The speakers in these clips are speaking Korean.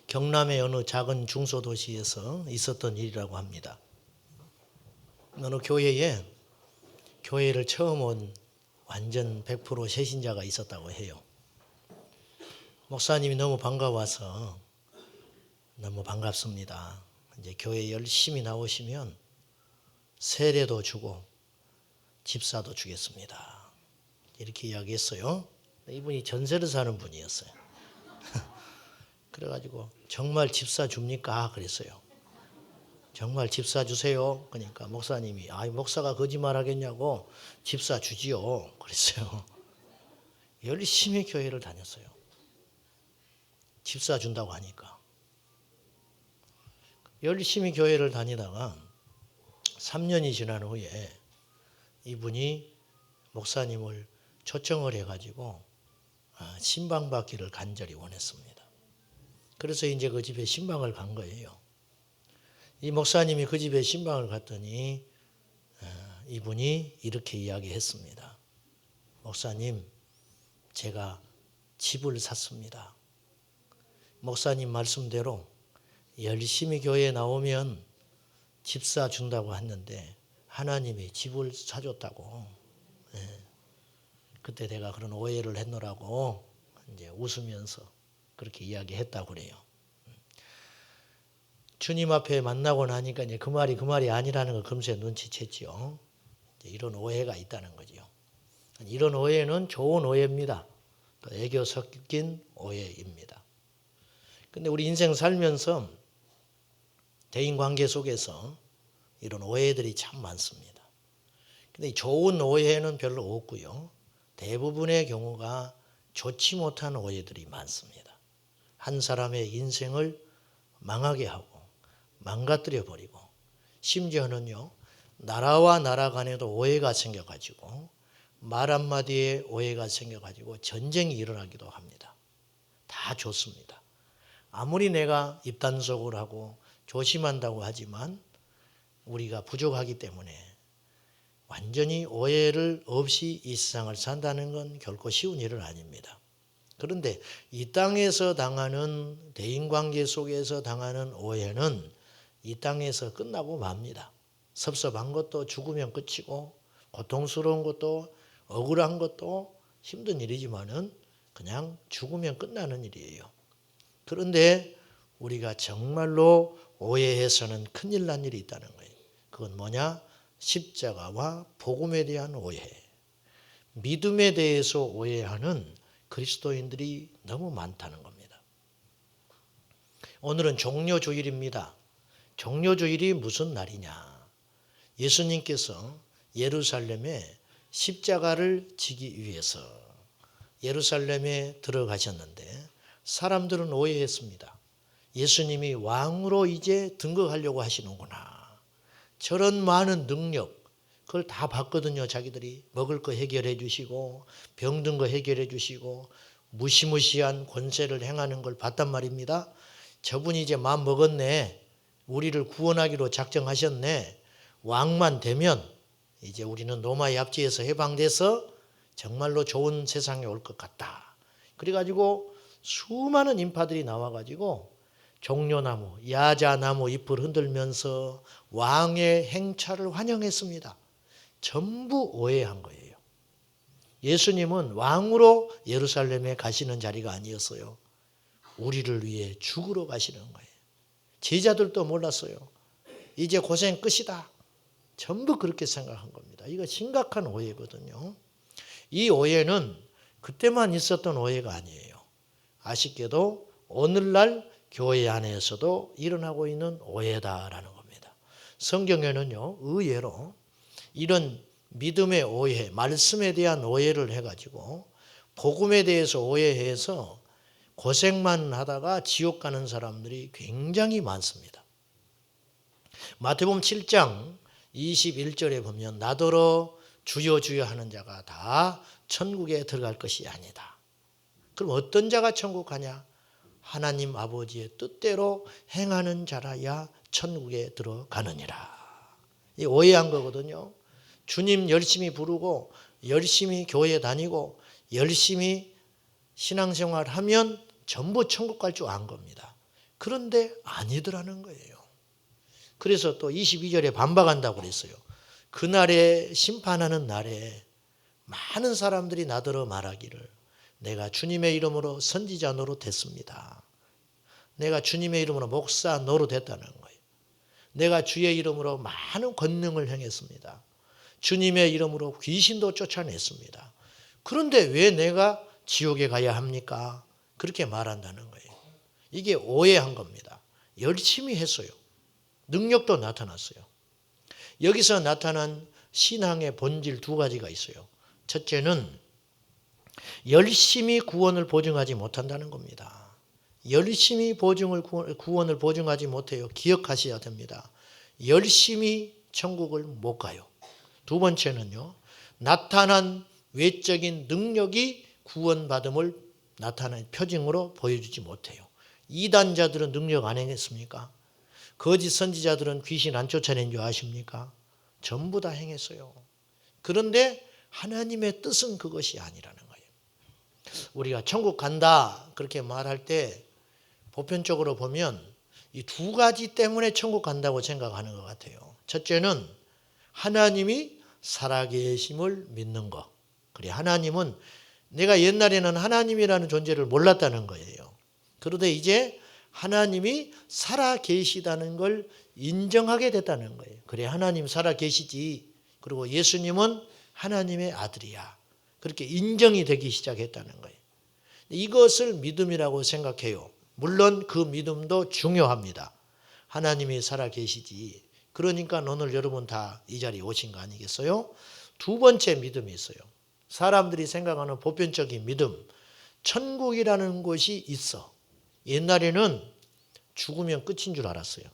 경남의 어느 작은 중소도시에서 있었던 일이라고 합니다. 어느 교회에 교회를 처음 온 완전 100% 새신자가 있었다고 해요. 목사님이 너무 반가워서 너무 반갑습니다. 이제 교회 열심히 나오시면 세례도 주고 집사도 주겠습니다. 이렇게 이야기했어요. 이분이 전세를 사는 분이었어요. 그래가지고 정말 집사 줍니까? 그랬어요. 정말 집사 주세요. 그러니까 목사님이 목사가 거짓말 하겠냐고 집사 주지요. 그랬어요. 열심히 교회를 다녔어요. 집사 준다고 하니까. 열심히 교회를 다니다가 3년이 지난 후에 이분이 목사님을 초청을 해가지고 신방받기를 간절히 원했습니다. 그래서 이제 그 집에 신방을 간 거예요. 이 목사님이 그 집에 신방을 갔더니 이분이 이렇게 이야기했습니다. 목사님, 제가 집을 샀습니다. 목사님 말씀대로 열심히 교회에 나오면 집사 준다고 했는데 하나님이 집을 사줬다고. 그때 내가 그런 오해를 했노라고 이제 웃으면서 그렇게 이야기했다고 그래요. 주님 앞에 만나고 나니까 이제 그 말이 아니라는 걸 금세 눈치챘죠. 이런 오해가 있다는 거죠. 이런 오해는 좋은 오해입니다. 또 애교 섞인 오해입니다. 근데 우리 인생 살면서 대인관계 속에서 이런 오해들이 참 많습니다. 근데 좋은 오해는 별로 없고요. 대부분의 경우가 좋지 못한 오해들이 많습니다. 한 사람의 인생을 망하게 하고 망가뜨려 버리고 심지어는요. 나라와 나라 간에도 오해가 생겨가지고 말 한마디에 오해가 생겨가지고 전쟁이 일어나기도 합니다. 다 좋습니다. 아무리 내가 입단속을 하고 조심한다고 하지만 우리가 부족하기 때문에 완전히 오해를 없이 이 세상을 산다는 건 결코 쉬운 일은 아닙니다. 그런데 이 땅에서 당하는 대인관계 속에서 당하는 오해는 이 땅에서 끝나고 맙니다. 섭섭한 것도 죽으면 끝이고 고통스러운 것도 억울한 것도 힘든 일이지만은 그냥 죽으면 끝나는 일이에요. 그런데 우리가 정말로 오해해서는 큰일 난 일이 있다는 거예요. 그건 뭐냐? 십자가와 복음에 대한 오해. 믿음에 대해서 오해하는 그리스도인들이 너무 많다는 겁니다. 오늘은 종려주일입니다. 종려주일이 무슨 날이냐? 예수님께서 예루살렘에 십자가를 지기 위해서 예루살렘에 들어가셨는데 사람들은 오해했습니다. 예수님이 왕으로 이제 등극하려고 하시는구나. 저런 많은 능력, 그걸 다 봤거든요. 자기들이 먹을 거 해결해 주시고 병든 거 해결해 주시고 무시무시한 권세를 행하는 걸 봤단 말입니다. 저분이 이제 마음 먹었네. 우리를 구원하기로 작정하셨네. 왕만 되면 이제 우리는 로마의 압제에서 해방돼서 정말로 좋은 세상에 올 것 같다. 그래가지고 수많은 인파들이 나와가지고 종려나무, 야자나무 잎을 흔들면서 왕의 행차를 환영했습니다. 전부 오해한 거예요. 예수님은 왕으로 예루살렘에 가시는 자리가 아니었어요. 우리를 위해 죽으러 가시는 거예요. 제자들도 몰랐어요. 이제 고생 끝이다. 전부 그렇게 생각한 겁니다. 이거 심각한 오해거든요. 이 오해는 그때만 있었던 오해가 아니에요. 아쉽게도 오늘날 교회 안에서도 일어나고 있는 오해다라는 겁니다. 성경에는요, 의외로 이런 믿음의 오해, 말씀에 대한 오해를 해가지고 복음에 대해서 오해해서 고생만 하다가 지옥 가는 사람들이 굉장히 많습니다. 마태복음 7장 21절에 보면 나더러 주여 주여 하는 자가 다 천국에 들어갈 것이 아니다. 그럼 어떤 자가 천국 가냐? 하나님 아버지의 뜻대로 행하는 자라야 천국에 들어가느니라. 이 오해한 거거든요. 주님 열심히 부르고 열심히 교회 다니고 열심히 신앙생활 하면 전부 천국 갈 줄 안 겁니다. 그런데 아니더라는 거예요. 그래서 또 22절에 반박한다고 그랬어요. 그날에 심판하는 날에 많은 사람들이 나더러 말하기를 내가 주님의 이름으로 선지자 노릇했습니다. 내가 주님의 이름으로 목사 노릇했다는 거예요. 내가 주의 이름으로 많은 권능을 행했습니다. 주님의 이름으로 귀신도 쫓아냈습니다. 그런데 왜 내가 지옥에 가야 합니까? 그렇게 말한다는 거예요. 이게 오해한 겁니다. 열심히 했어요. 능력도 나타났어요. 여기서 나타난 신앙의 본질 두 가지가 있어요. 첫째는 열심히 구원을 보증하지 못한다는 겁니다. 열심히 구원을 보증하지 못해요. 기억하셔야 됩니다. 열심히 천국을 못 가요. 두 번째는요, 나타난 외적인 능력이 구원받음을 나타낸 표징으로 보여주지 못해요. 이단자들은 능력 안 행했습니까? 거짓 선지자들은 귀신 안 쫓아낸 줄 아십니까? 전부 다 행했어요. 그런데 하나님의 뜻은 그것이 아니라는 거예요. 우리가 천국 간다 그렇게 말할 때 보편적으로 보면 이 두 가지 때문에 천국 간다고 생각하는 것 같아요. 첫째는 하나님이 살아계심을 믿는 것. 그래, 하나님은 내가 옛날에는 하나님이라는 존재를 몰랐다는 거예요. 그런데 이제 하나님이 살아계시다는 걸 인정하게 됐다는 거예요. 그래, 하나님 살아계시지. 그리고 예수님은 하나님의 아들이야. 그렇게 인정이 되기 시작했다는 거예요. 이것을 믿음이라고 생각해요. 물론 그 믿음도 중요합니다. 하나님이 살아계시지. 그러니까 오늘 여러분 다 이 자리에 오신 거 아니겠어요? 두 번째 믿음이 있어요. 사람들이 생각하는 보편적인 믿음. 천국이라는 곳이 있어. 옛날에는 죽으면 끝인 줄 알았어요.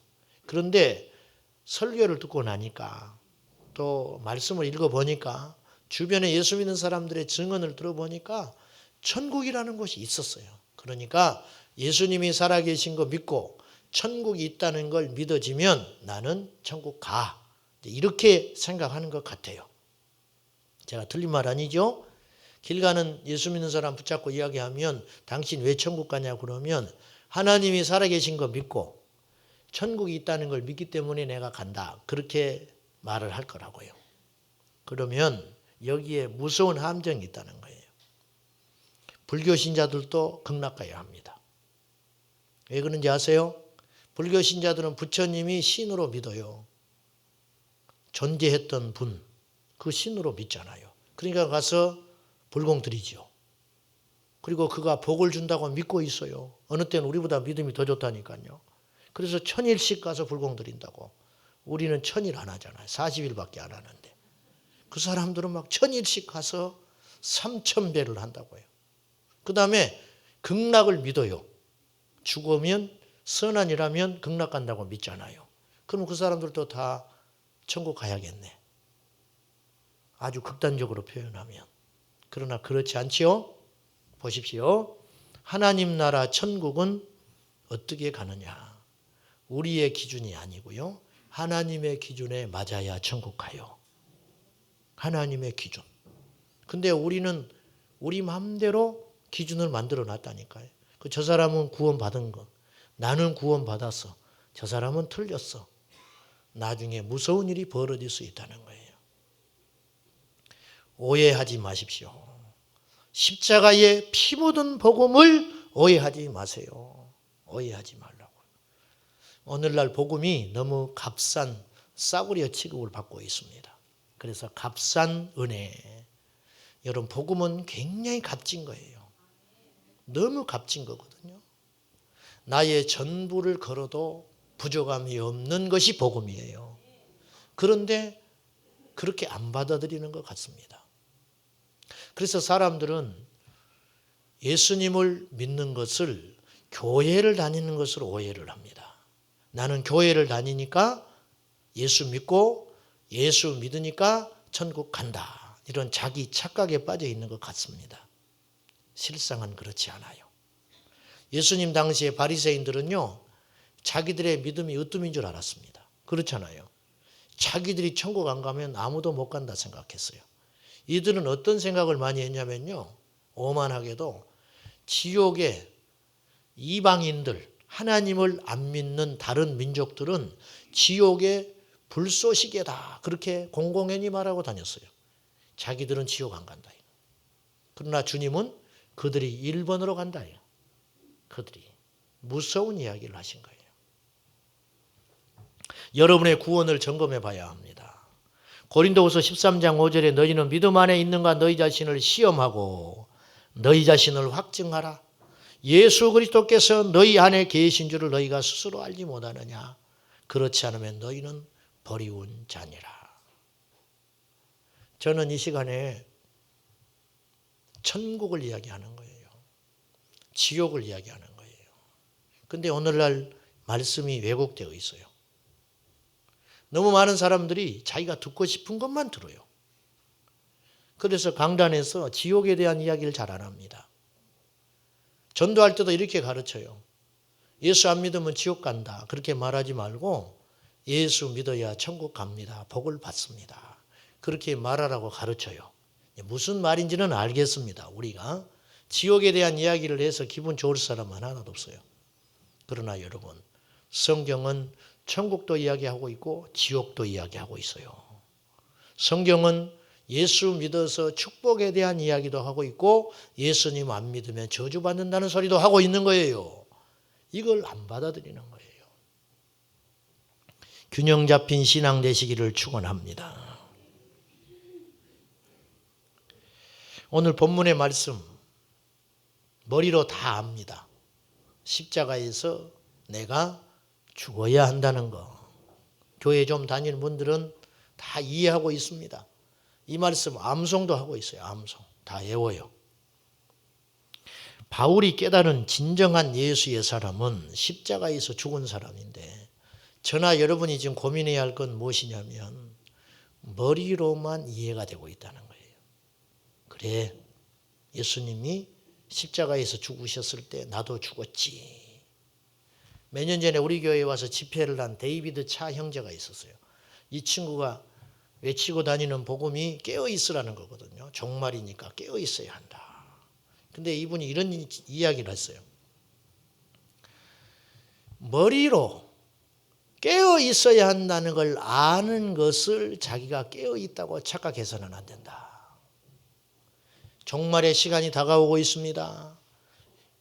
그런데 설교를 듣고 나니까 또 말씀을 읽어보니까 주변에 예수 믿는 사람들의 증언을 들어보니까 천국이라는 곳이 있었어요. 그러니까 예수님이 살아계신 거 믿고 천국이 있다는 걸 믿어지면 나는 천국 가. 이렇게 생각하는 것 같아요. 제가 틀린 말 아니죠? 길 가는 예수 믿는 사람 붙잡고 이야기하면 당신 왜 천국 가냐 그러면 하나님이 살아계신 거 믿고 천국이 있다는 걸 믿기 때문에 내가 간다. 그렇게 말을 할 거라고요. 그러면 여기에 무서운 함정이 있다는 거예요. 불교 신자들도 극락가야 합니다. 왜 그런지 아세요? 불교 신자들은 부처님이 신으로 믿어요. 존재했던 분, 그 신으로 믿잖아요. 그러니까 가서 불공 드리죠. 그리고 그가 복을 준다고 믿고 있어요. 어느 때는 우리보다 믿음이 더 좋다니까요. 그래서 1000일씩 가서 불공 드린다고. 우리는 1000일 안 하잖아요. 40일밖에 안 하는데. 그 사람들은 막 1000일씩 가서 3000배를 한다고 해요. 그 다음에 극락을 믿어요. 죽으면 선한 일하면 극락 간다고 믿잖아요. 그럼 그 사람들도 다 천국 가야겠네. 아주 극단적으로 표현하면. 그러나 그렇지 않지요? 보십시오. 하나님 나라 천국은 어떻게 가느냐. 우리의 기준이 아니고요. 하나님의 기준에 맞아야 천국 가요. 하나님의 기준. 근데 우리는 우리 마음대로 기준을 만들어 놨다니까요. 저 사람은 구원받은 거. 나는 구원받았어. 저 사람은 틀렸어. 나중에 무서운 일이 벌어질 수 있다는 거예요. 오해하지 마십시오. 십자가에 피 묻은 복음을 오해하지 마세요. 오해하지 말라고. 오늘날 복음이 너무 값싼 싸구려 취급을 받고 있습니다. 그래서 값싼 은혜. 여러분 복음은 굉장히 값진 거예요. 너무 값진 거거든요. 나의 전부를 걸어도 부족함이 없는 것이 복음이에요. 그런데 그렇게 안 받아들이는 것 같습니다. 그래서 사람들은 예수님을 믿는 것을 교회를 다니는 것으로 오해를 합니다. 나는 교회를 다니니까 예수 믿고 예수 믿으니까 천국 간다. 이런 자기 착각에 빠져 있는 것 같습니다. 실상은 그렇지 않아요. 예수님 당시에 바리새인들은요. 자기들의 믿음이 으뜸인 줄 알았습니다. 그렇잖아요. 자기들이 천국 안 가면 아무도 못 간다 생각했어요. 이들은 어떤 생각을 많이 했냐면요. 오만하게도 지옥에 이방인들, 하나님을 안 믿는 다른 민족들은 지옥의 불쏘시개다. 그렇게 공공연히 말하고 다녔어요. 자기들은 지옥 안 간다. 그러나 주님은 그들이 1번으로 간다. 그들이 무서운 이야기를 하신 거예요. 여러분의 구원을 점검해 봐야 합니다. 고린도후서 13장 5절에 너희는 믿음 안에 있는가 너희 자신을 시험하고 너희 자신을 확증하라. 예수 그리스도께서 너희 안에 계신 줄을 너희가 스스로 알지 못하느냐. 그렇지 않으면 너희는 버리운 자니라. 저는 이 시간에 천국을 이야기하는 거예요. 지옥을 이야기하는 거예요. 근데 오늘날 말씀이 왜곡되어 있어요. 너무 많은 사람들이 자기가 듣고 싶은 것만 들어요. 그래서 강단에서 지옥에 대한 이야기를 잘 안 합니다. 전도할 때도 이렇게 가르쳐요. 예수 안 믿으면 지옥 간다. 그렇게 말하지 말고 예수 믿어야 천국 갑니다. 복을 받습니다. 그렇게 말하라고 가르쳐요. 무슨 말인지는 알겠습니다. 우리가 지옥에 대한 이야기를 해서 기분 좋을 사람은 하나도 없어요. 그러나 여러분, 성경은 천국도 이야기하고 있고 지옥도 이야기하고 있어요. 성경은 예수 믿어서 축복에 대한 이야기도 하고 있고 예수님 안 믿으면 저주받는다는 소리도 하고 있는 거예요. 이걸 안 받아들이는 거예요. 균형 잡힌 신앙 되시기를 축원합니다. 오늘 본문의 말씀 머리로 다 압니다. 십자가에서 내가 죽어야 한다는 거. 교회 좀 다니는 분들은 다 이해하고 있습니다. 이 말씀 암송도 하고 있어요. 암송. 다 외워요. 바울이 깨달은 진정한 예수의 사람은 십자가에서 죽은 사람인데 저나 여러분이 지금 고민해야 할 건 무엇이냐면 머리로만 이해가 되고 있다는 거예요. 그래, 예수님이 십자가에서 죽으셨을 때 나도 죽었지. 몇 년 전에 우리 교회에 와서 집회를 한 데이비드 차 형제가 있었어요. 이 친구가 외치고 다니는 복음이 깨어있으라는 거거든요. 종말이니까 깨어있어야 한다. 근데 이분이 이런 이야기를 했어요. 머리로 깨어있어야 한다는 걸 아는 것을 자기가 깨어있다고 착각해서는 안 된다. 종말의 시간이 다가오고 있습니다.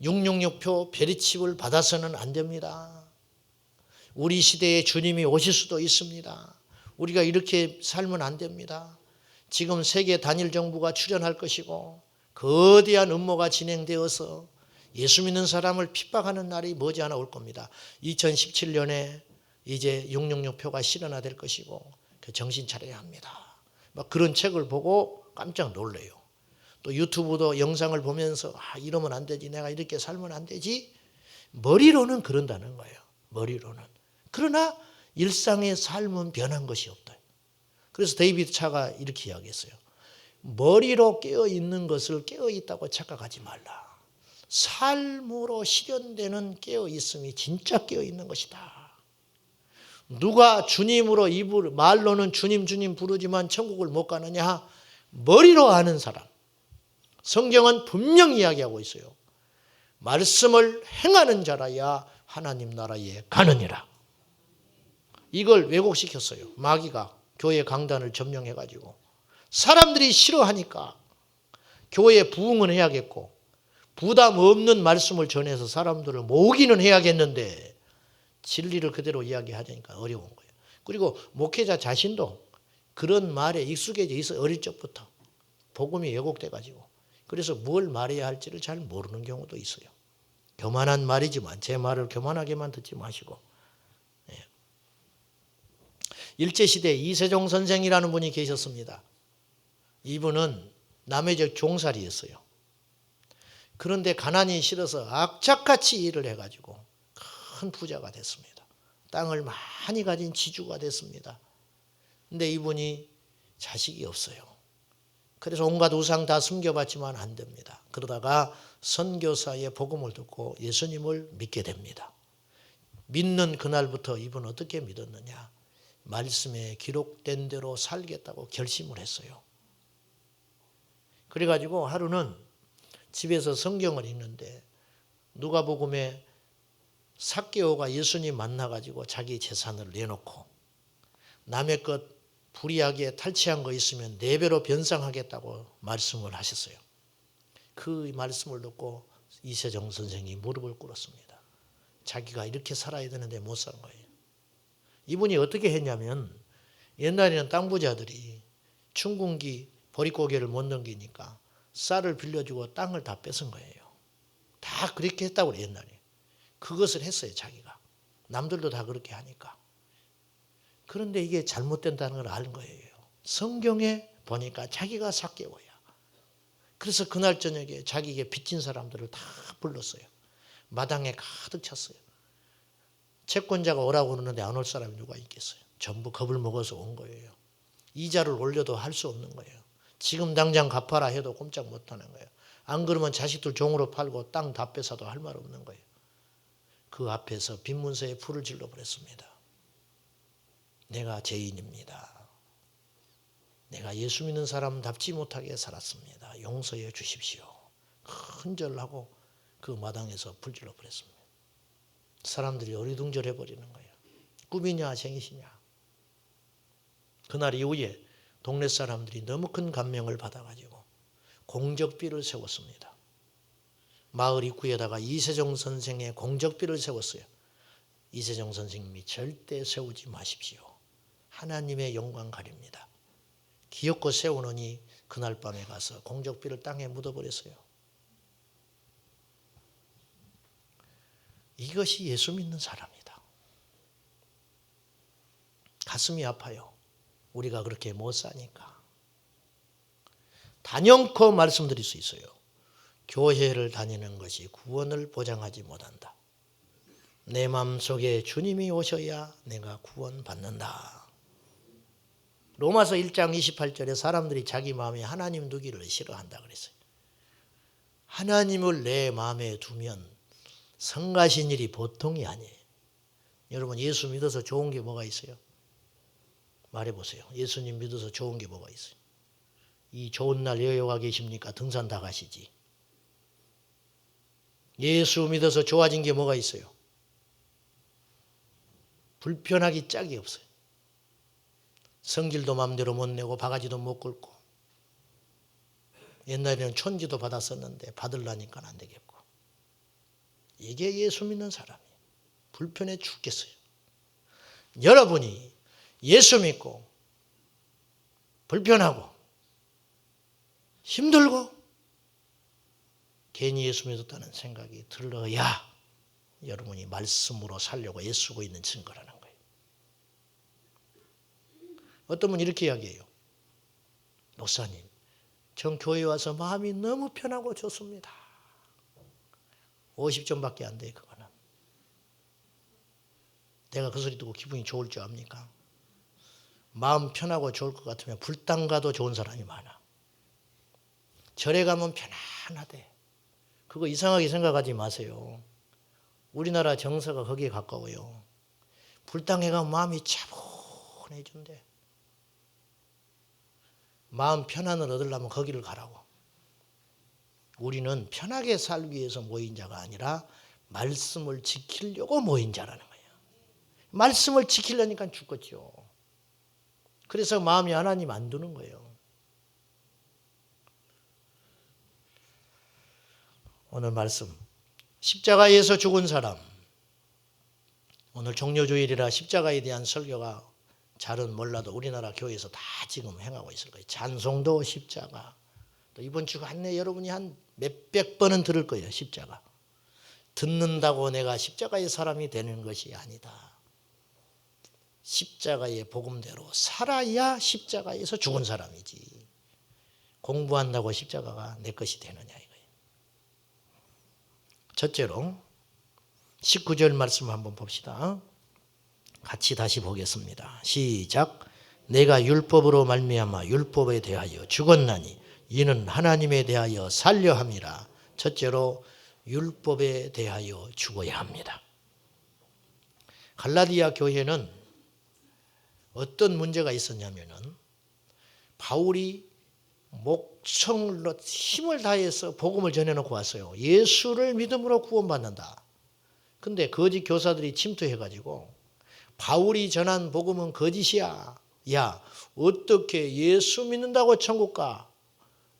666표 베리칩을 받아서는 안 됩니다. 우리 시대에 주님이 오실 수도 있습니다. 우리가 이렇게 살면 안 됩니다. 지금 세계 단일 정부가 출현할 것이고 거대한 음모가 진행되어서 예수 믿는 사람을 핍박하는 날이 머지않아 올 겁니다. 2017년에 이제 666표가 실현화될 것이고 정신 차려야 합니다. 막 그런 책을 보고 깜짝 놀래요. 또 유튜브도 영상을 보면서 이러면 안 되지. 내가 이렇게 살면 안 되지. 머리로는 그런다는 거예요. 머리로는. 그러나 일상의 삶은 변한 것이 없다. 그래서 데이비드 차가 이렇게 이야기했어요. 머리로 깨어있는 것을 깨어있다고 착각하지 말라. 삶으로 실현되는 깨어있음이 진짜 깨어있는 것이다. 누가 주님으로 말로는 주님 주님 부르지만 천국을 못 가느냐? 머리로 아는 사람. 성경은 분명히 이야기하고 있어요. 말씀을 행하는 자라야 하나님 나라에 가느니라. 이걸 왜곡시켰어요. 마귀가 교회 강단을 점령해가지고. 사람들이 싫어하니까 교회에 부흥은 해야겠고 부담 없는 말씀을 전해서 사람들을 모으기는 해야겠는데 진리를 그대로 이야기하자니까 어려운 거예요. 그리고 목회자 자신도 그런 말에 익숙해져 있어 어릴 적부터. 복음이 왜곡돼가지고. 그래서 뭘 말해야 할지를 잘 모르는 경우도 있어요. 교만한 말이지만 제 말을 교만하게만 듣지 마시고. 일제시대 이세종 선생이라는 분이 계셨습니다. 이분은 남해적 종살이였어요. 그런데 가난이 싫어서 악착같이 일을 해가지고 큰 부자가 됐습니다. 땅을 많이 가진 지주가 됐습니다. 근데 이분이 자식이 없어요. 그래서 온갖 우상 다 숨겨봤지만 안 됩니다. 그러다가 선교사의 복음을 듣고 예수님을 믿게 됩니다. 믿는 그날부터 이분은 어떻게 믿었느냐? 말씀에 기록된 대로 살겠다고 결심을 했어요. 그래가지고 하루는 집에서 성경을 읽는데 누가복음에 삭개오가 예수님 만나가지고 자기 재산을 내놓고 남의 것 불이하게 탈취한 거 있으면 4배로 변상하겠다고 말씀을 하셨어요. 그 말씀을 듣고 이세정 선생이 무릎을 꿇었습니다. 자기가 이렇게 살아야 되는데 못 산 거예요. 이분이 어떻게 했냐면 옛날에는 땅 부자들이 춘궁기 보릿고개를 못 넘기니까 쌀을 빌려주고 땅을 다 뺏은 거예요. 다 그렇게 했다고 그래요, 옛날에. 그것을 했어요, 자기가. 남들도 다 그렇게 하니까. 그런데 이게 잘못된다는 걸 아는 거예요. 성경에 보니까 자기가 삭개오야. 그래서 그날 저녁에 자기에게 빚진 사람들을 다 불렀어요. 마당에 가득 찼어요. 채권자가 오라고 그러는데 안 올 사람이 누가 있겠어요. 전부 겁을 먹어서 온 거예요. 이자를 올려도 할 수 없는 거예요. 지금 당장 갚아라 해도 꼼짝 못하는 거예요. 안 그러면 자식들 종으로 팔고 땅 다 뺏어도 할 말 없는 거예요. 그 앞에서 빈문서에 불을 질러버렸습니다. 내가 죄인입니다. 내가 예수 믿는 사람답지 못하게 살았습니다. 용서해 주십시오. 큰절하고 그 마당에서 불 질러버렸습니다. 사람들이 어리둥절해 버리는 거예요. 꿈이냐 생이시냐. 그날 이후에 동네 사람들이 너무 큰 감명을 받아가지고 공적비를 세웠습니다. 마을 입구에다가 이세정 선생의 공적비를 세웠어요. 이세정 선생님이 절대 세우지 마십시오. 하나님의 영광 가립니다. 기어코 세우느니 그날 밤에 가서 공적비를 땅에 묻어버렸어요. 이것이 예수 믿는 사람이다. 가슴이 아파요. 우리가 그렇게 못 사니까. 단연코 말씀드릴 수 있어요. 교회를 다니는 것이 구원을 보장하지 못한다. 내 마음속에 주님이 오셔야 내가 구원받는다. 로마서 1장 28절에 사람들이 자기 마음에 하나님 두기를 싫어한다 그랬어요. 하나님을 내 마음에 두면 성가신 일이 보통이 아니에요. 여러분 예수 믿어서 좋은 게 뭐가 있어요? 말해보세요. 예수님 믿어서 좋은 게 뭐가 있어요? 이 좋은 날 여호와 계십니까? 등산 다 가시지. 예수 믿어서 좋아진 게 뭐가 있어요? 불편하기 짝이 없어요. 성질도 마음대로 못 내고 바가지도 못 긁고 옛날에는 촌지도 받았었는데 받으려니까 안 되겠고 이게 예수 믿는 사람이에요. 불편해 죽겠어요. 여러분이 예수 믿고 불편하고 힘들고 괜히 예수 믿었다는 생각이 들어야 여러분이 말씀으로 살려고 애쓰고 있는 증거라는 거예요. 어떤 분이 이렇게 이야기해요. 목사님, 전 교회 와서 마음이 너무 편하고 좋습니다. 50점밖에 안 돼요. 그거는. 내가 그 소리 듣고 기분이 좋을 줄 압니까? 마음 편하고 좋을 것 같으면 불당 가도 좋은 사람이 많아. 절에 가면 편안하대. 그거 이상하게 생각하지 마세요. 우리나라 정서가 거기에 가까워요. 불당에 가면 마음이 차분해진대. 마음 편안을 얻으려면 거기를 가라고. 우리는 편하게 살기 위해서 모인 자가 아니라 말씀을 지키려고 모인 자라는 거예요. 말씀을 지키려니까 죽겠죠. 그래서 마음이 하나님 안 두는 거예요. 오늘 말씀 십자가에서 죽은 사람. 오늘 종료주일이라 십자가에 대한 설교가 잘은 몰라도 우리나라 교회에서 다 지금 행하고 있을 거예요. 찬송도 십자가. 또 이번 주 안에 여러분이 한 몇백 번은 들을 거예요. 십자가. 듣는다고 내가 십자가의 사람이 되는 것이 아니다. 십자가의 복음대로 살아야 십자가에서 죽은 사람이지. 공부한다고 십자가가 내 것이 되느냐 이거예요. 첫째로 19절 말씀 한번 봅시다. 같이 다시 보겠습니다. 시작. 내가 율법으로 말미암아 율법에 대하여 죽었나니 이는 하나님에 대하여 살려 함이라. 첫째로 율법에 대하여 죽어야 합니다. 갈라디아 교회는 어떤 문제가 있었냐면은 바울이 목청으로 힘을 다해서 복음을 전해놓고 왔어요. 예수를 믿음으로 구원받는다. 근데 거짓 교사들이 침투해가지고 바울이 전한 복음은 거짓이야. 야, 어떻게 예수 믿는다고 천국 가?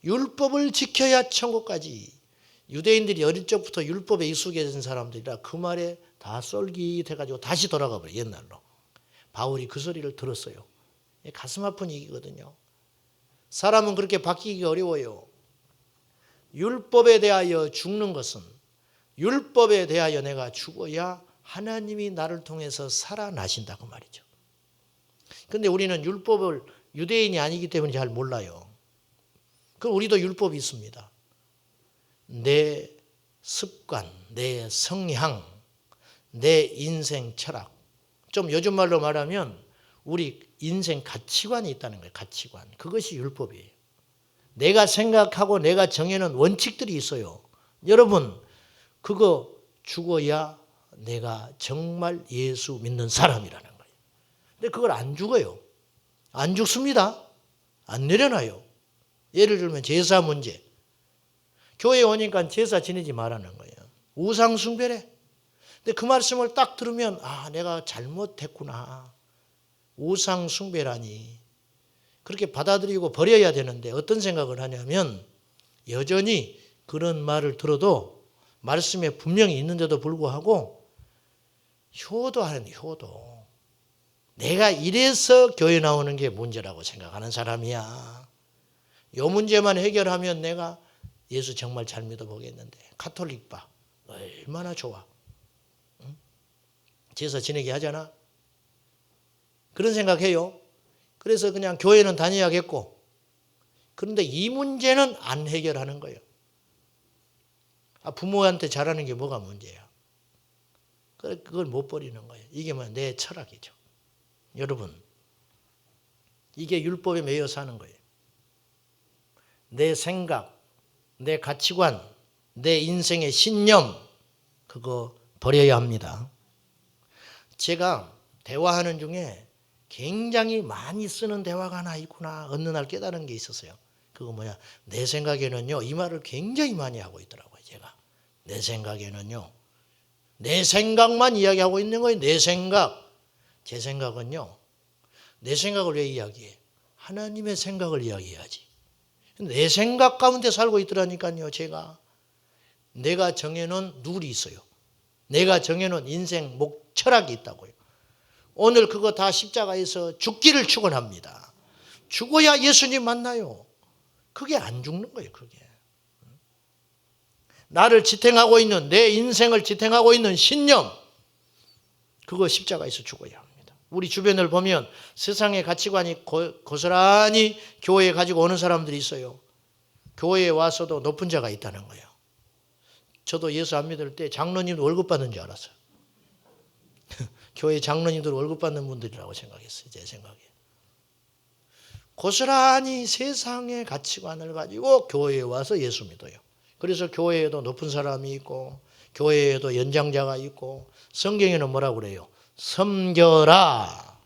율법을 지켜야 천국 가지. 유대인들이 어릴 적부터 율법에 익숙해진 사람들이라 그 말에 다 쏠깃해가지고 다시 돌아가 버려, 옛날로. 바울이 그 소리를 들었어요. 가슴 아픈 얘기거든요. 사람은 그렇게 바뀌기 어려워요. 율법에 대하여 죽는 것은, 율법에 대하여 내가 죽어야 하나님이 나를 통해서 살아나신다고 말이죠. 그런데 우리는 율법을 유대인이 아니기 때문에 잘 몰라요. 그럼 우리도 율법이 있습니다. 내 습관, 내 성향, 내 인생 철학. 좀 요즘 말로 말하면 우리 인생 가치관이 있다는 거예요. 가치관. 그것이 율법이에요. 내가 생각하고 내가 정해놓은 원칙들이 있어요. 여러분, 그거 죽어야 내가 정말 예수 믿는 사람이라는 거예요. 근데 그걸 안 죽어요. 안 죽습니다. 안 내려놔요. 예를 들면 제사 문제. 교회에 오니까 제사 지내지 말라는 거예요. 우상 숭배래. 근데 그 말씀을 딱 들으면 아, 내가 잘못했구나. 우상 숭배라니. 그렇게 받아들이고 버려야 되는데 어떤 생각을 하냐면 여전히 그런 말을 들어도 말씀에 분명히 있는데도 불구하고 효도하는 효도. 내가 이래서 교회 나오는 게 문제라고 생각하는 사람이야. 이 문제만 해결하면 내가 예수 정말 잘 믿어보겠는데. 카톨릭 얼마나 좋아. 응? 제사 지내게 하잖아. 그런 생각해요. 그래서 그냥 교회는 다녀야겠고. 그런데 이 문제는 안 해결하는 거예요. 부모한테 잘하는 게 뭐가 문제야. 그걸 못 버리는 거예요. 이게 내 철학이죠. 여러분, 이게 율법에 매여 사는 거예요. 내 생각, 내 가치관, 내 인생의 신념, 그거 버려야 합니다. 제가 대화하는 중에 굉장히 많이 쓰는 대화가 하나 있구나 어느 날 깨달은 게 있었어요. 그거 뭐냐, 내 생각에는요, 이 말을 굉장히 많이 하고 있더라고요. 제가 내 생각에는요, 내 생각만 이야기하고 있는 거예요. 내 생각. 제 생각은요, 내 생각을 왜 이야기해? 하나님의 생각을 이야기해야지. 내 생각 가운데 살고 있더라니까요. 제가 내가 정해놓은 룰이 있어요. 내가 정해놓은 인생 철학이 있다고요. 오늘 그거 다 십자가에서 죽기를 축원합니다. 죽어야 예수님 만나요. 그게 안 죽는 거예요. 그게 나를 지탱하고 있는, 내 인생을 지탱하고 있는 신념, 그거 십자가에서 죽어야 합니다. 우리 주변을 보면 세상의 가치관이 고스란히 교회에 가지고 오는 사람들이 있어요. 교회에 와서도 높은 자가 있다는 거예요. 저도 예수 안 믿을 때 장로님도 월급 받는 줄 알았어요. 교회 장로님들 월급 받는 분들이라고 생각했어요. 제 생각에. 고스란히 세상의 가치관을 가지고 교회에 와서 예수 믿어요. 그래서 교회에도 높은 사람이 있고 교회에도 연장자가 있고 성경에는 뭐라고 그래요? 섬겨라.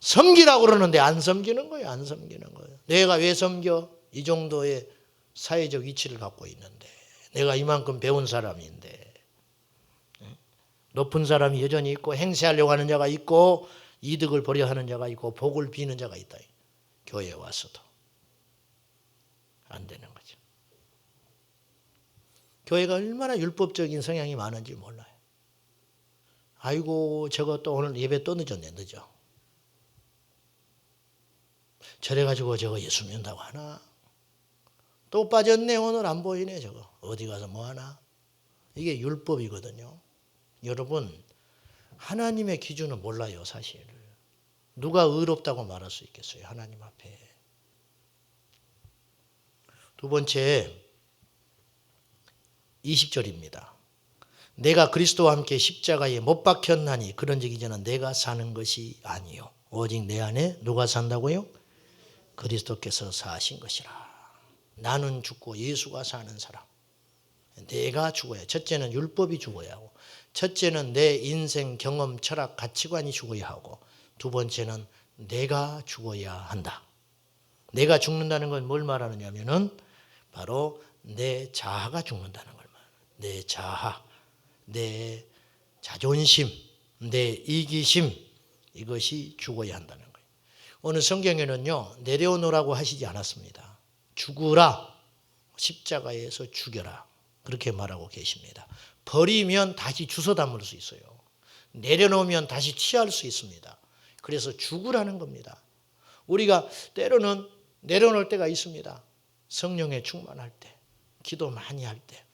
섬기라고 그러는데 안 섬기는 거예요. 안 섬기는 거예요. 내가 왜 섬겨? 이 정도의 사회적 위치를 갖고 있는데, 내가 이만큼 배운 사람인데, 높은 사람이 여전히 있고 행세하려고 하는 자가 있고 이득을 보려 하는 자가 있고 복을 비는 자가 있다. 교회에 와서도 안 되는 거죠. 교회가 얼마나 율법적인 성향이 많은지 몰라요. 아이고, 저거 또 오늘 예배 또 늦었네. 늦어. 저래가지고 저거 예수 믿는다고 하나? 또 빠졌네. 오늘 안 보이네. 저거 어디 가서 뭐 하나? 이게 율법이거든요. 여러분, 하나님의 기준은 몰라요. 사실 누가 의롭다고 말할 수 있겠어요? 하나님 앞에. 두 번째 20절입니다. 내가 그리스도와 함께 십자가에 못 박혔나니 그런즉 이제는 내가 사는 것이 아니요 오직 내 안에 누가 산다고요? 그리스도께서 사신 것이라. 나는 죽고 예수가 사는 사람. 내가 죽어야. 첫째는 율법이 죽어야 하고, 첫째는 내 인생 경험 철학 가치관이 죽어야 하고, 두 번째는 내가 죽어야 한다. 내가 죽는다는 건 뭘 말하느냐면은 바로 내 자아가 죽는다는 걸 말해요. 내 자아. 내 자존심, 내 이기심, 이것이 죽어야 한다는 거예요. 오늘 성경에는요, 내려놓으라고 하시지 않았습니다. 죽으라, 십자가에서 죽여라, 그렇게 말하고 계십니다. 버리면 다시 주워 담을 수 있어요. 내려놓으면 다시 취할 수 있습니다. 그래서 죽으라는 겁니다. 우리가 때로는 내려놓을 때가 있습니다. 성령에 충만할 때, 기도 많이 할 때.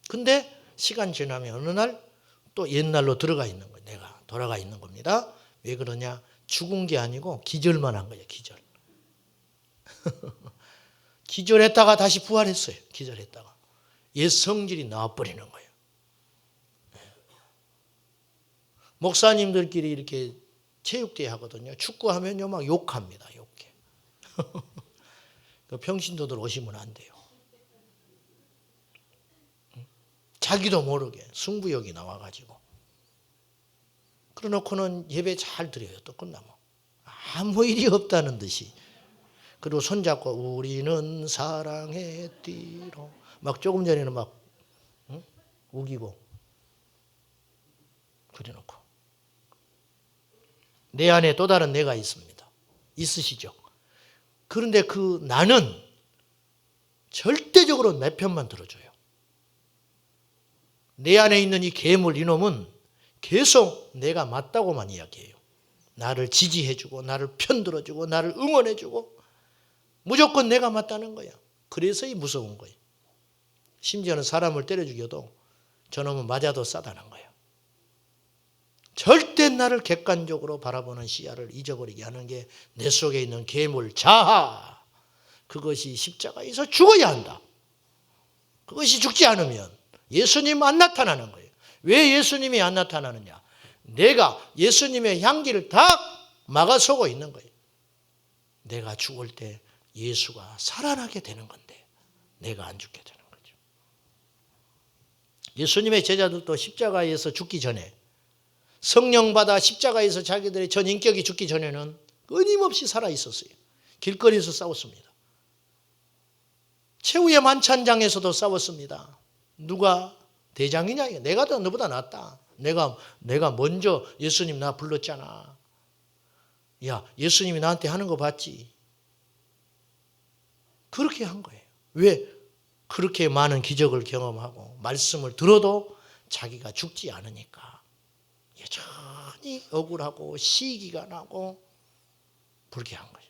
근데 시간 지나면 어느 날 또 옛날로 들어가 있는 거예요. 내가 돌아가 있는 겁니다. 왜 그러냐? 죽은 게 아니고 기절만 한 거예요. 기절. 기절했다가 다시 부활했어요. 기절했다가. 옛 성질이 나와버리는 거예요. 목사님들끼리 이렇게 체육대회 하거든요. 축구하면요 막 욕합니다. 욕해. 평신도들 오시면 안 돼요. 자기도 모르게 승부욕이 나와가지고. 그래놓고는 예배 잘 드려요. 또 끝나면. 아무 일이 없다는 듯이. 그리고 손잡고 우리는 사랑의 띠로 막 조금 전에는 막 우기고 그래놓고. 내 안에 또 다른 내가 있습니다. 있으시죠? 그런데 그 나는 절대적으로 내 편만 들어줘요. 내 안에 있는 이 괴물 이놈은 계속 내가 맞다고만 이야기해요. 나를 지지해주고 나를 편들어주고 나를 응원해주고 무조건 내가 맞다는 거야. 그래서 이 무서운 거예요. 심지어는 사람을 때려 죽여도 저놈은 맞아도 싸다는 거예요. 절대 나를 객관적으로 바라보는 시야를 잊어버리게 하는 게 내 속에 있는 괴물 자아. 그것이 십자가에서 죽어야 한다. 그것이 죽지 않으면 예수님 안 나타나는 거예요. 왜 예수님이 안 나타나느냐? 내가 예수님의 향기를 다 막아서고 있는 거예요. 내가 죽을 때 예수가 살아나게 되는 건데 내가 안 죽게 되는 거죠. 예수님의 제자들도 십자가에서 죽기 전에 성령 받아 십자가에서 자기들의 전 인격이 죽기 전에는 끊임없이 살아 있었어요. 길거리에서 싸웠습니다. 최후의 만찬장에서도 싸웠습니다. 누가 대장이냐? 내가 더 너보다 낫다. 내가 먼저 예수님 나 불렀잖아. 야, 예수님이 나한테 하는 거 봤지? 그렇게 한 거예요. 왜? 그렇게 많은 기적을 경험하고 말씀을 들어도 자기가 죽지 않으니까 여전히 억울하고 시기가 나고 불쾌한 거예요.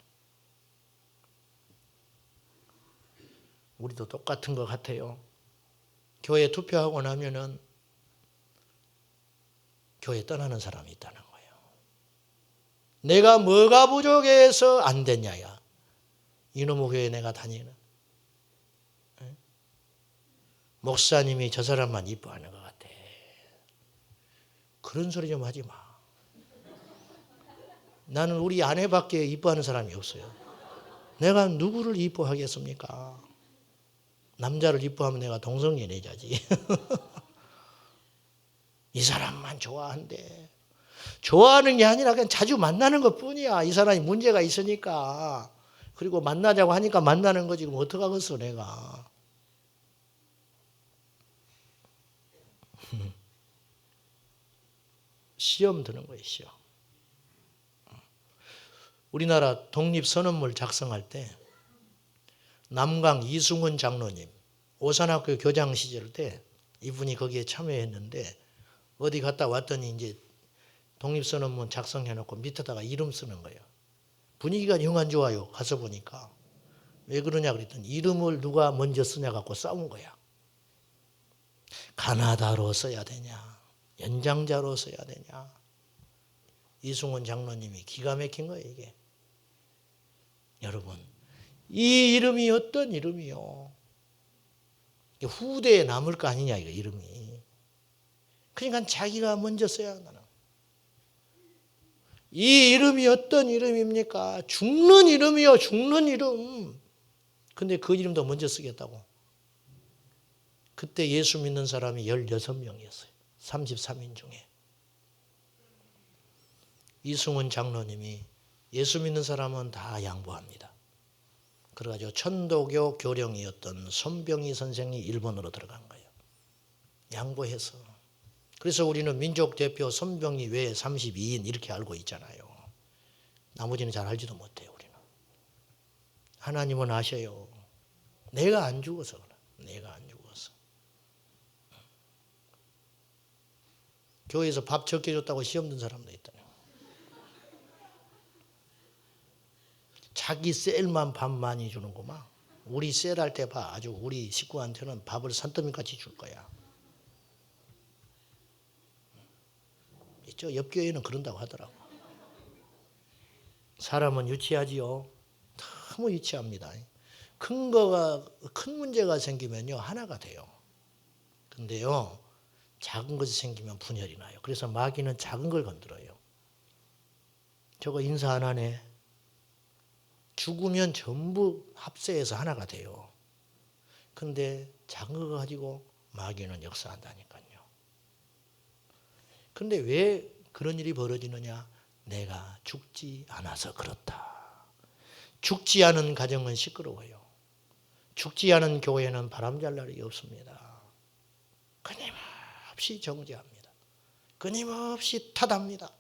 우리도 똑같은 것 같아요. 교회 투표하고 나면은 교회 떠나는 사람이 있다는 거예요. 내가 뭐가 부족해서 안 됐냐야. 이놈의 교회 내가 다니는. 목사님이 저 사람만 이뻐하는 것 같아. 그런 소리 좀 하지 마. 나는 우리 아내밖에 이뻐하는 사람이 없어요. 내가 누구를 이뻐하겠습니까? 남자를 이뻐하면 내가 동성연애자지. 이 사람만 좋아한대. 좋아하는 게 아니라 그냥 자주 만나는 것 뿐이야. 이 사람이 문제가 있으니까. 그리고 만나자고 하니까 만나는 거지. 그럼 어떡하겠어 내가. 시험 드는 거예요. 시험. 우리나라 독립선언물 작성할 때 남강 이승훈 장로님 오산학교 교장 시절 때 이분이 거기에 참여했는데 어디 갔다 왔더니 이제 독립선언문 작성해놓고 밑에다가 이름 쓰는 거예요. 분위기가 영 안 좋아요. 가서 보니까. 왜 그러냐 그랬더니 이름을 누가 먼저 쓰냐 갖고 싸운 거야. 가나다로 써야 되냐. 연장자로 써야 되냐. 이승훈 장로님이 기가 막힌 거예요. 이게. 여러분. 이 이름이 어떤 이름이요? 후대에 남을 거 아니냐 이거 이름이. 그러니까 자기가 먼저 써야 한다는. 이 이름이 어떤 이름입니까? 죽는 이름이요. 죽는 이름. 근데 그 이름도 먼저 쓰겠다고. 그때 예수 믿는 사람이 16명이었어요. 33인 중에. 이승훈 장로님이 예수 믿는 사람은 다 양보합니다. 그래가지고 천도교 교령이었던 손병희 선생이 일본으로 들어간 거예요. 양보해서. 그래서 우리는 민족 대표 손병희 외에 32인 이렇게 알고 있잖아요. 나머지는 잘 알지도 못해요. 우리는. 하나님은 아셔요. 내가 안 죽어서 그래. 내가 안 죽어서. 교회에서 밥 적게 줬다고 시험 든 사람도 있다. 자기 셀만 밥 많이 주는구만. 우리 셀 할 때 봐. 아주 우리 식구한테는 밥을 산더미같이 줄 거야. 있죠? 옆 교회는 그런다고 하더라고. 사람은 유치하지요. 너무 유치합니다. 큰 문제가 생기면요 하나가 돼요. 근데요 작은 것이 생기면 분열이 나요. 그래서 마귀는 작은 걸 건드려요. 저거 인사 안 하네. 죽으면 전부 합세해서 하나가 돼요. 근데 작은 거 가지고 마귀는 역사한다니까요. 근데 왜 그런 일이 벌어지느냐? 내가 죽지 않아서 그렇다. 죽지 않은 가정은 시끄러워요. 죽지 않은 교회는 바람잘 날이 없습니다. 끊임없이 정죄합니다. 끊임없이 탓합니다.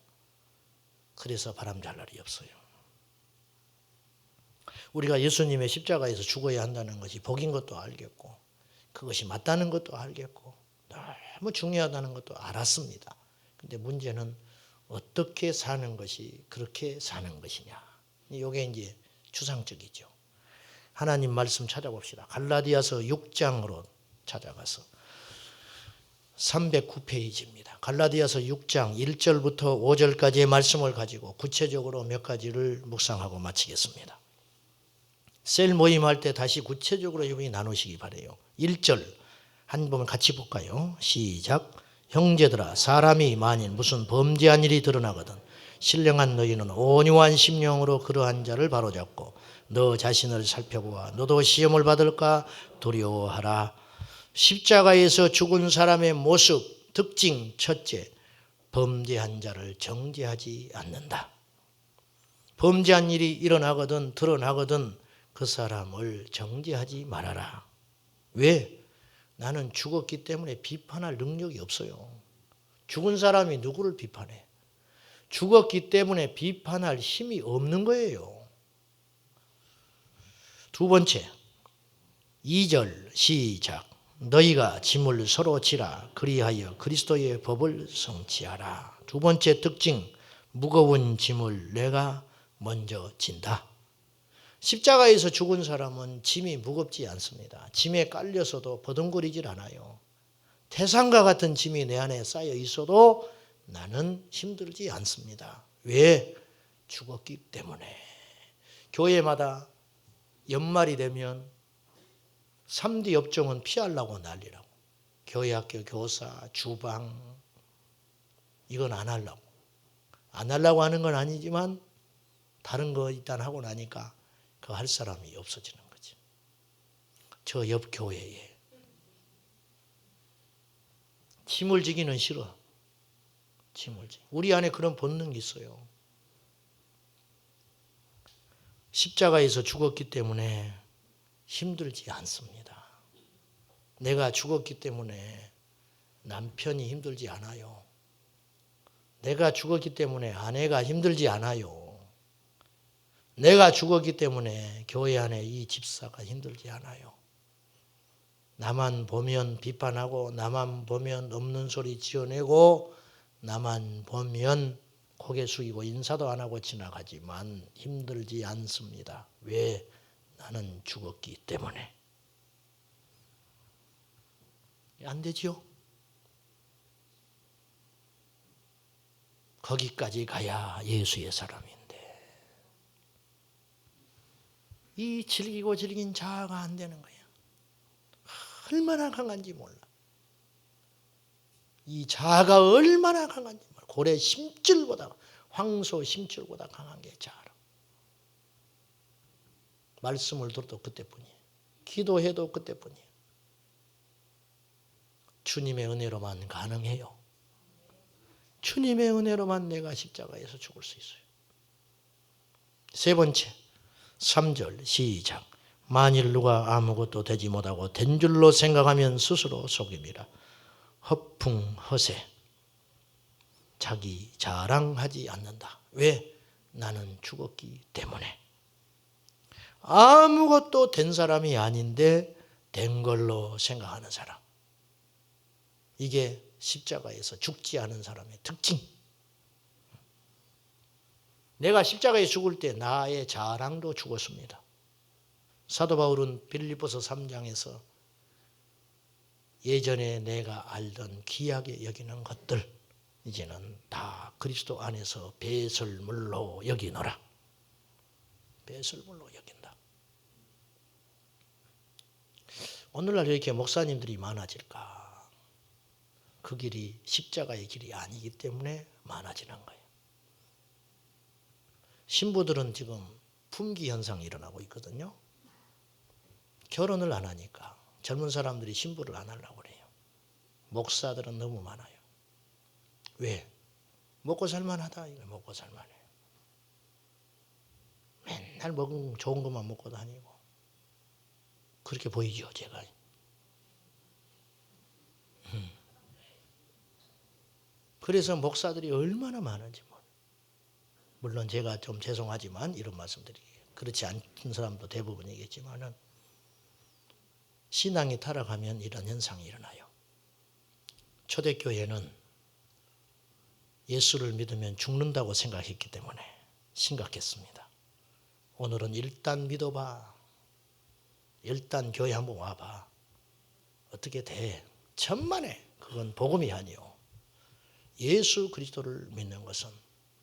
그래서 바람잘 날이 없어요. 우리가 예수님의 십자가에서 죽어야 한다는 것이 복인 것도 알겠고 그것이 맞다는 것도 알겠고 너무 중요하다는 것도 알았습니다. 근데 문제는 어떻게 사는 것이 그렇게 사는 것이냐. 이게 이제 추상적이죠. 하나님 말씀 찾아봅시다. 갈라디아서 6장으로 찾아가서 309페이지입니다. 갈라디아서 6장 1절부터 5절까지의 말씀을 가지고 구체적으로 몇 가지를 묵상하고 마치겠습니다. 셀 모임할 때 다시 구체적으로 여러분이 나누시기 바라요. 1절 한 번 같이 볼까요? 시작. 형제들아 사람이 만일 무슨 범죄한 일이 드러나거든 신령한 너희는 온유한 심령으로 그러한 자를 바로잡고 너 자신을 살펴보아 너도 시험을 받을까 두려워하라. 십자가에서 죽은 사람의 모습 특징 첫째, 범죄한 자를 정죄하지 않는다. 범죄한 일이 일어나거든 드러나거든 그 사람을 정죄하지 말아라. 왜? 나는 죽었기 때문에 비판할 능력이 없어요. 죽은 사람이 누구를 비판해? 죽었기 때문에 비판할 힘이 없는 거예요. 두 번째, 2절 시작. 너희가 짐을 서로 지라 그리하여 그리스도의 법을 성취하라. 두 번째 특징, 무거운 짐을 내가 먼저 진다. 십자가에서 죽은 사람은 짐이 무겁지 않습니다. 짐에 깔려서도 버둥거리질 않아요. 태산과 같은 짐이 내 안에 쌓여 있어도 나는 힘들지 않습니다. 왜? 죽었기 때문에. 교회마다 연말이 되면 3D 업종은 피하려고 난리라고. 교회학교 교사, 주방 이건 안 하려고. 안 하려고 하는 건 아니지만 다른 거 일단 하고 나니까 그거 할 사람이 없어지는 거지. 저 옆 교회에 짐을 지기는 싫어. 짐을 지. 우리 안에 그런 본능이 있어요. 십자가에서 죽었기 때문에 힘들지 않습니다. 내가 죽었기 때문에 남편이 힘들지 않아요. 내가 죽었기 때문에 아내가 힘들지 않아요. 내가 죽었기 때문에 교회 안에 이 집사가 힘들지 않아요. 나만 보면 비판하고 나만 보면 없는 소리 지어내고 나만 보면 고개 숙이고 인사도 안 하고 지나가지만 힘들지 않습니다. 왜? 나는 죽었기 때문에. 안 되죠? 거기까지 가야 예수의 사람인데 이 질기고 질긴 자아가 안 되는 거예요. 얼마나 강한지 몰라. 이 자아가 얼마나 강한지 몰라. 고래 심줄보다 황소 심줄보다 강한 게 자아라. 말씀을 들어도 그때뿐이에요. 기도해도 그때뿐이에요. 주님의 은혜로만 가능해요. 주님의 은혜로만 내가 십자가에서 죽을 수 있어요. 세 번째, 3절 시작. 만일 누가 아무것도 되지 못하고 된 줄로 생각하면 스스로 속임이라. 허풍허세, 자기 자랑하지 않는다. 왜? 나는 죽었기 때문에. 아무것도 된 사람이 아닌데 된 걸로 생각하는 사람. 이게 십자가에서 죽지 않은 사람의 특징. 내가 십자가에 죽을 때 나의 자랑도 죽었습니다. 사도 바울은 빌립보서 3장에서 예전에 내가 알던 귀하게 여기는 것들 이제는 다 그리스도 안에서 배설물로 여기노라. 배설물로 여긴다. 오늘날 이렇게 목사님들이 많아질까? 그 길이 십자가의 길이 아니기 때문에 많아지는 거예요. 신부들은 지금 품귀 현상이 일어나고 있거든요. 결혼을 안 하니까 젊은 사람들이 신부를 안 하려고 그래요. 목사들은 너무 많아요. 왜? 먹고 살만하다. 이거 먹고 살만해. 맨날 먹은 좋은 것만 먹고 다니고. 그렇게 보이죠, 제가. 그래서 목사들이 얼마나 많은지 몰라요. 물론 제가 좀 죄송하지만 이런 말씀드리게요. 그렇지 않은 사람도 대부분이겠지만은 신앙이 타락하면 이런 현상이 일어나요. 초대교회는 예수를 믿으면 죽는다고 생각했기 때문에 심각했습니다. 오늘은 일단 믿어봐. 일단 교회 한번 와봐. 어떻게 돼? 천만에 그건 복음이 아니요. 예수 그리스도를 믿는 것은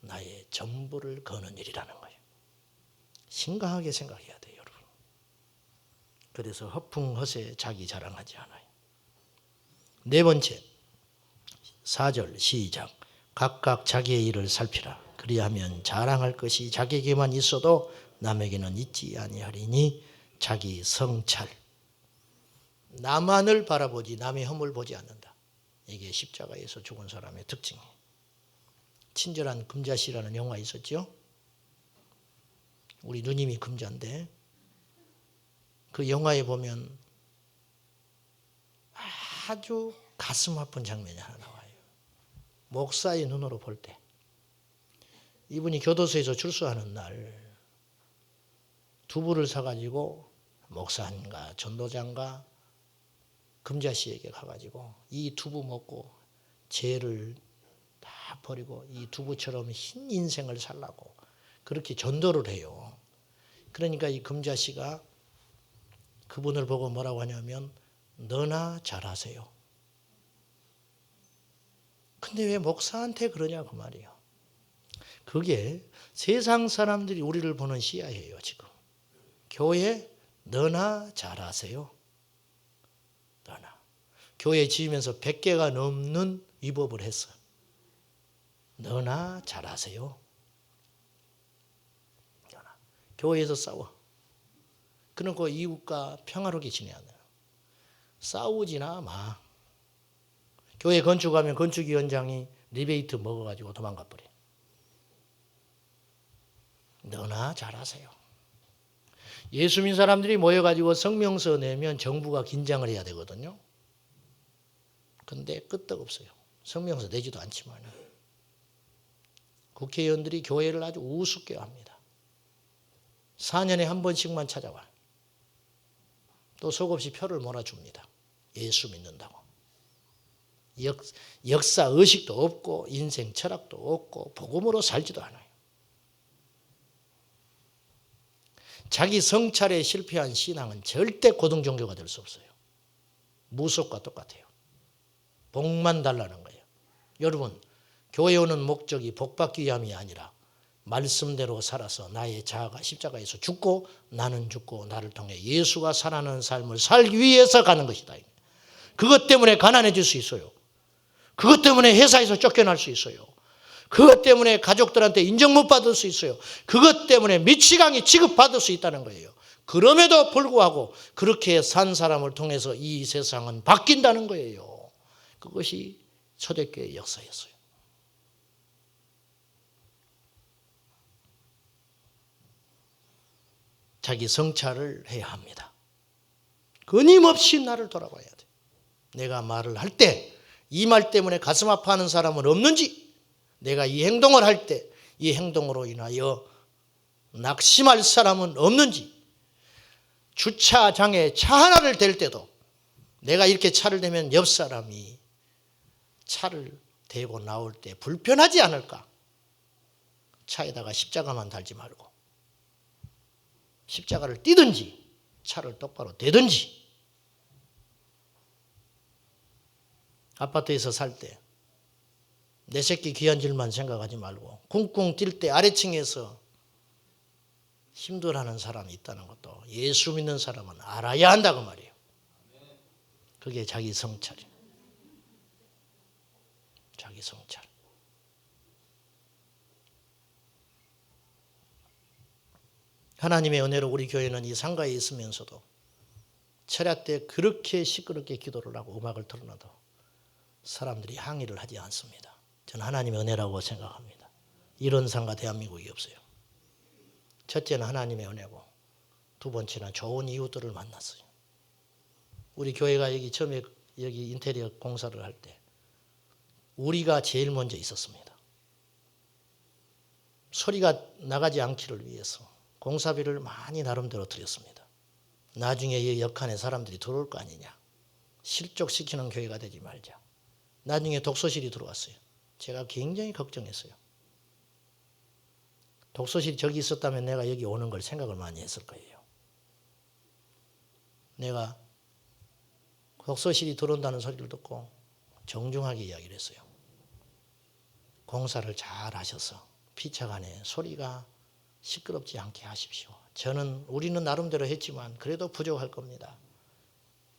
나의 전부를 거는 일이라는 거예요. 심각하게 생각해야 돼요, 여러분. 그래서 허풍허세 자기 자랑하지 않아요. 네 번째, 4절 시작. 각각 자기의 일을 살피라. 그리하면 자랑할 것이 자기에게만 있어도 남에게는 있지 아니하리니 자기 성찰. 나만을 바라보지 남의 흠을 보지 않는다. 이게 십자가에서 죽은 사람의 특징이에요. 친절한 금자씨라는 영화 있었죠? 우리 누님이 금자인데 그 영화에 보면 아주 가슴 아픈 장면이 하나 나와요. 목사의 눈으로 볼 때 이분이 교도소에서 출소하는 날 두부를 사가지고 목사님과 전도장과 금자씨에게 가가지고 이 두부 먹고 죄를 다 버리고 이 두부처럼 흰 인생을 살라고 그렇게 전도를 해요. 그러니까 이 금자씨가 그분을 보고 뭐라고 하냐면 너나 잘하세요. 근데 왜 목사한테 그러냐 그 말이에요. 그게 세상 사람들이 우리를 보는 시야예요 지금. 교회 너나 잘하세요. 너나. 교회 지으면서 100개가 넘는 위법을 했어요. 너나 잘하세요. 너나. 교회에서 싸워. 그러고 이웃과 평화롭게 지내야 돼요. 싸우지나 마. 교회 건축하면 건축위원장이 리베이트 먹어가지고 도망가 버려. 너나 잘하세요. 예수 믿는 사람들이 모여가지고 성명서 내면 정부가 긴장을 해야 되거든요. 근데 끄떡없어요. 성명서 내지도 않지만 국회의원들이 교회를 아주 우습게 합니다. 4년에 한 번씩만 찾아와. 또 속없이 표를 몰아줍니다. 예수 믿는다고. 역사 의식도 없고 인생 철학도 없고 복음으로 살지도 않아요. 자기 성찰에 실패한 신앙은 절대 고등 종교가 될 수 없어요. 무속과 똑같아요. 복만 달라는 거예요. 여러분, 교회 오는 목적이 복받기 위함이 아니라 말씀대로 살아서 나의 자아가 십자가에서 죽고 나는 죽고 나를 통해 예수가 살아나는 삶을 살기 위해서 가는 것이다. 그것 때문에 가난해질 수 있어요. 그것 때문에 회사에서 쫓겨날 수 있어요. 그것 때문에 가족들한테 인정 못 받을 수 있어요. 그것 때문에 미치광이 취급받을 수 있다는 거예요. 그럼에도 불구하고 그렇게 산 사람을 통해서 이 세상은 바뀐다는 거예요. 그것이 초대교회의 역사였어요. 자기 성찰을 해야 합니다. 끊임없이 나를 돌아봐야 돼. 내가 말을 할 때 이 말 때문에 가슴 아파하는 사람은 없는지, 내가 이 행동을 할 때 이 행동으로 인하여 낙심할 사람은 없는지, 주차장에 차 하나를 댈 때도 내가 이렇게 차를 대면 옆 사람이 차를 대고 나올 때 불편하지 않을까? 차에다가 십자가만 달지 말고 십자가를 띄든지 차를 똑바로 대든지. 아파트에서 살 때 내 새끼 귀한 줄만 생각하지 말고 쿵쿵 뛸 때 아래층에서 힘들어하는 사람이 있다는 것도 예수 믿는 사람은 알아야 한다고 말이에요. 그게 자기 성찰이에요. 자기 성찰. 하나님의 은혜로 우리 교회는 이 상가에 있으면서도 철야 때 그렇게 시끄럽게 기도를 하고 음악을 틀어놔도 사람들이 항의를 하지 않습니다. 저는 하나님의 은혜라고 생각합니다. 이런 상가 대한민국이 없어요. 첫째는 하나님의 은혜고 두 번째는 좋은 이웃들을 만났어요. 우리 교회가 여기 처음에 여기 인테리어 공사를 할 때 우리가 제일 먼저 있었습니다. 소리가 나가지 않기를 위해서 공사비를 많이 나름대로 드렸습니다. 나중에 이 역한의 사람들이 들어올 거 아니냐. 실족시키는 교회가 되지 말자. 나중에 독서실이 들어왔어요. 제가 굉장히 걱정했어요. 독서실이 저기 있었다면 내가 여기 오는 걸 생각을 많이 했을 거예요. 내가 독서실이 들어온다는 소리를 듣고 정중하게 이야기를 했어요. 공사를 잘 하셔서 피차간에 소리가 시끄럽지 않게 하십시오. 우리는 나름대로 했지만 그래도 부족할 겁니다.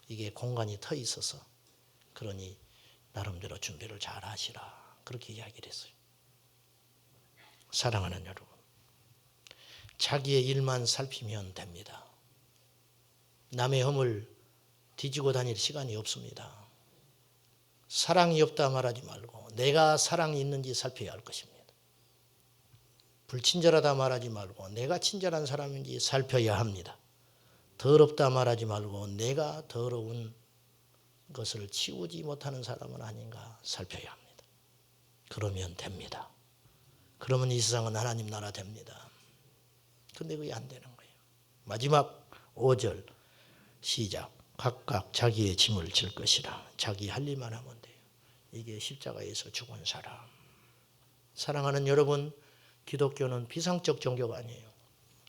이게 공간이 터 있어서 그러니 나름대로 준비를 잘 하시라. 그렇게 이야기를 했어요. 사랑하는 여러분, 자기의 일만 살피면 됩니다. 남의 허물 뒤지고 다닐 시간이 없습니다. 사랑이 없다 말하지 말고 내가 사랑이 있는지 살펴야 할 것입니다. 불친절하다 말하지 말고 내가 친절한 사람인지 살펴야 합니다. 더럽다 말하지 말고 내가 더러운 것을 치우지 못하는 사람은 아닌가 살펴야 합니다. 그러면 됩니다. 그러면 이 세상은 하나님 나라 됩니다. 근데 그게 안 되는 거예요. 마지막 5절 시작. 각각 자기의 짐을 질 것이라. 자기 할 일만 하면 돼요. 이게 십자가에서 죽은 사람. 사랑하는 여러분, 기독교는 비상적 종교가 아니에요.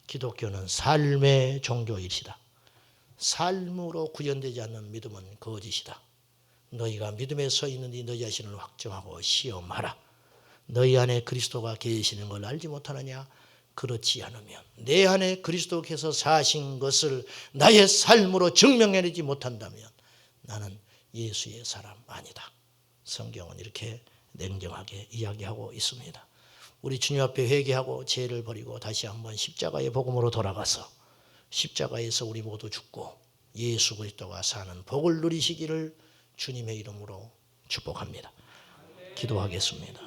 기독교는 삶의 종교이시다. 삶으로 구현되지 않는 믿음은 거짓이다. 너희가 믿음에 서 있는지 너희 자신을 확정하고 시험하라. 너희 안에 그리스도가 계시는 걸 알지 못하느냐? 그렇지 않으면 내 안에 그리스도께서 사신 것을 나의 삶으로 증명해내지 못한다면 나는 예수의 사람 아니다. 성경은 이렇게 냉정하게 이야기하고 있습니다. 우리 주님 앞에 회개하고 죄를 버리고 다시 한번 십자가의 복음으로 돌아가서 십자가에서 우리 모두 죽고 예수 그리스도가 사는 복을 누리시기를 주님의 이름으로 축복합니다. 기도하겠습니다.